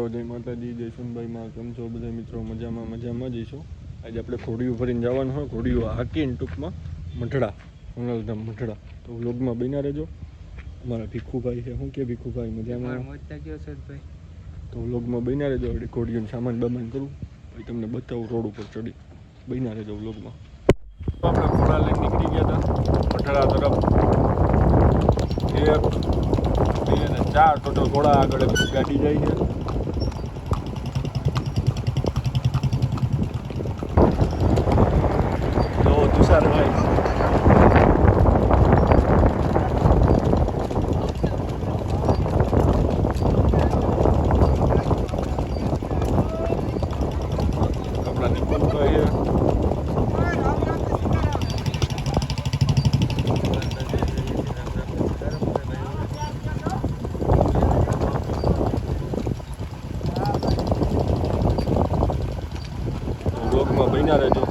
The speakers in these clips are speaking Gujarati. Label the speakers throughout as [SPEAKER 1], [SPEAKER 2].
[SPEAKER 1] જય માતાજી, જય સુનભાઈમાં. કેમ છો બધા મિત્રો? મજામાં જઈશું. આજે આપણે ઘોડીયું ભરીને જવાનું હોય, ઘોડીયું હાકીને ટૂંકમાં મઢડા, સોનલધામ મઢડા. તો વ્લોગમાં બન્યા રહેજો. અમારા ભીખુભાઈ છે, શું કે ભીખુભાઈ મજામાં? તો વ્લોગમાં બન્યા રહેજો. એટલે ઘોડીયું સામાન બામાન કરું પછી તમને બતાવું રોડ ઉપર ચડી. બન્યા રહેજો વ્લોગમાં. આપણે ઘોડા લઈને નીકળી ગયા હતા મઢડા તરફ. 1, 2 અને 4 ટોટલ ઘોડા આગળ ગાડી જાય છે. જો તુષારભાઈ આપણા નિકુંજભાઈ છે. બ્લોગમાં બન્યા રહેજો,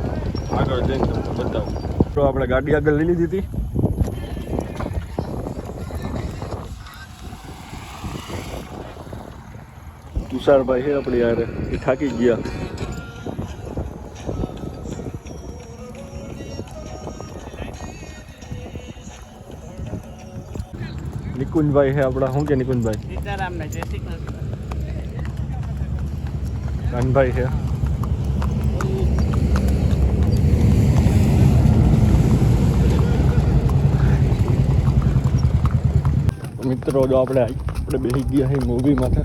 [SPEAKER 1] આગળ જઈને તમને બતાવું. તો આપણે ગાડી આગળ લઈ લીધી હતી. તુષારભાઈ છે આપણી યાર, એ થાકી ગયા. નિકુંજભાઈ છે આપણા, શું કે નિકુંજભાઈ? કાનભાઈ છે. મિત્રો જો આપણે બેસી ગયા છે મૂવી માટે.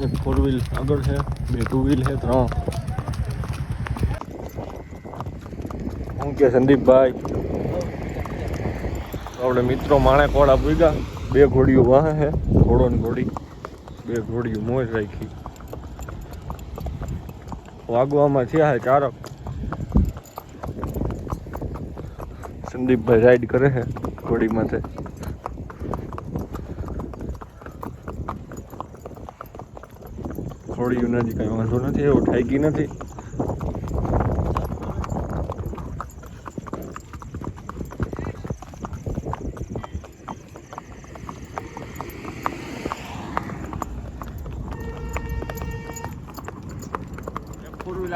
[SPEAKER 1] એક 4 વ્હીલ આગળ છે, 2 2 વ્હીલ છે, 3. શું કે સંદીપભાઈ? આપણે મિત્રો માણેક વાળા પૂગ્યા. 2 ઘોડીઓ વાહે છે, ઘોડો ને ઘોડી. 2 ઘોડીઓ મોજ રાખી. વાગવામાં થયા છે 4. સંદીપભાઈ રાઈડ કરે છે ઘોડી માથે. ઘોડીયું નથી, કઈ વાંધો નથી, એવું ઠાકી નથી.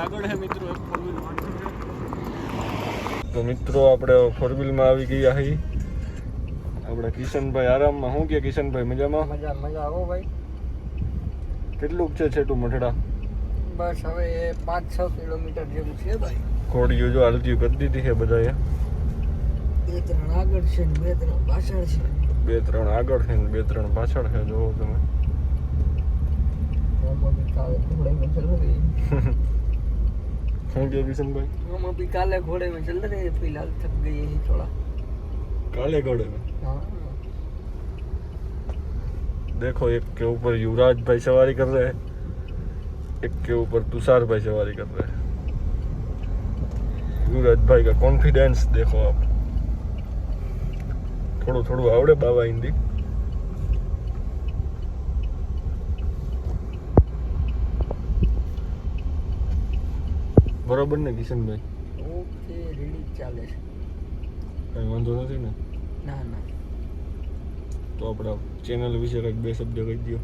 [SPEAKER 1] આગળ છે મિત્રો, એક 4 વ્હીલ વાંધો છે. તો મિત્રો આપણે 4 વ્હીલમાં આવી ગયા છીએ. આપણે કિશનભાઈ આરામમાં. શું કે કિશનભાઈ મજામાં?
[SPEAKER 2] મજા આવો ભાઈ.
[SPEAKER 1] કેટલું છે છેટું મઢડા?
[SPEAKER 2] બસ હવે 5-6 કિલોમીટર જેવું છે ભાઈ.
[SPEAKER 1] ઘોડીઓ જો હાલતી કરી દીધી છે બધાએ.
[SPEAKER 2] 2-3 આગળ છે ને 2-3 પાછળ છે.
[SPEAKER 1] 2-3 આગળ છે ને 2-3 પાછળ છે. જોવો તમે. શું કે કિશનભાઈ?
[SPEAKER 2] हम अभी काले घोड़े में चल रहे हैं, फिलहाल थक गए हैं थोड़ा.
[SPEAKER 1] काले घोड़े में?
[SPEAKER 2] हाँ.
[SPEAKER 1] देखो, एक के ऊपर युवराज भाई सवारी कर रहे हैं, एक के ऊपर तुषार भाई सवारी कर रहे हैं. युवराज भाई का कॉन्फिडेंस देखो आप. थोड़ो थोड़ो आवड़े बाबा हिंदी. બરોબર ને કિશનભાઈ?
[SPEAKER 2] ઓકે, રેડી ચાલે છે.
[SPEAKER 1] કઈ વાંધો નથી ને?
[SPEAKER 2] ના ના.
[SPEAKER 1] તો આપણા ચેનલ વિશે કંઈક 2 શબ્દ કહી દો.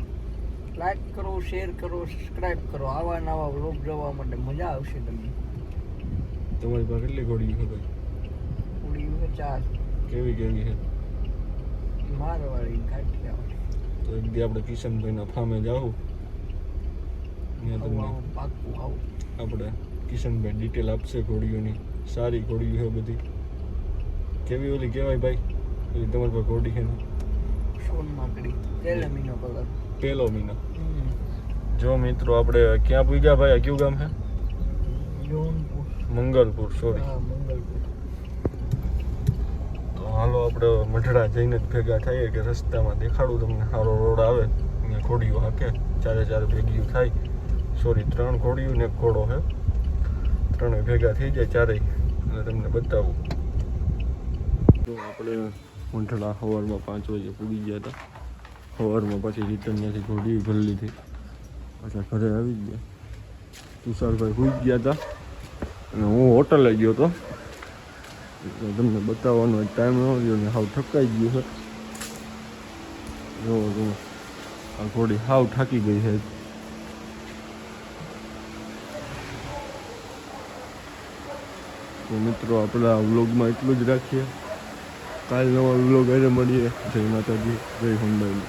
[SPEAKER 2] લાઈક કરો, શેર કરો, સબસ્ક્રાઇબ કરો. આવા નવા વ્લોગ જોવા માટે મજા આવશે તમને.
[SPEAKER 1] તમારી પાસે કેટલી ઘોડી છે ભાઈ?
[SPEAKER 2] ઘોડી છે 4.
[SPEAKER 1] કેવી છે?
[SPEAKER 2] મારવાડી, કાઠિયાવાડી.
[SPEAKER 1] તો એક દી આપણે કિશનભાઈના ફાર્મે જાવું. ત્યાં તમને
[SPEAKER 2] પાક્કું આવું.
[SPEAKER 1] આપણે કિશનભાઈ ડિટેલ આપશે ઘોડીઓની. સારી ઘોડીઓ છે બધી. કેવી ઓલી કહેવાય ભાઈ ઓલી તમારી પાસે ઘોડી છે ને?
[SPEAKER 2] સોનમાકડી, પહેલો મહિનો કલર.
[SPEAKER 1] પહેલો મહિનો. જો મિત્રો આપણે ક્યાં પૂગ્યા ભાઈ? આ કયું ગામ છે? મંગલપુર. સોરી,
[SPEAKER 2] મંગલપુર.
[SPEAKER 1] તો હાલો આપણે મઢડા જઈને જ ભેગા થઈએ કે રસ્તામાં દેખાડું તમને. સારો રોડ આવે અહીંયા ઘોડીઓ હાકે, 4 ભેગીઓ થાય. સોરી, 3 ઘોડીઓ ને 1 ઘોડો છે. 3 ભેગા થઈ જાય 4 અને તમને બતાવું. તો આપણે મઢડા સવારમાં 5 વાગે પૂગી ગયા હતા. સવારમાં પછી રિટર્ન ત્યાંથી ઘોડી ભરી લીધી. પાછા ઘરે આવી ગયા. તુષારભાઈ સૂઈ ગયા હતા અને હું હોટલે ગયો હતો. એટલે તમને બતાવવાનો ટાઈમ ન રહ્યો ને હાવ થકાઈ ગયું છે. જોવો જુઓ આ ઘોડી હાવ થાકી ગઈ છે. તો મિત્રો આપણે આ વ્લોગમાં એટલું જ રાખીએ. કાલ નવા વ્લોગ હારે મળીએ. જય માતાજી, જય હનુમાન.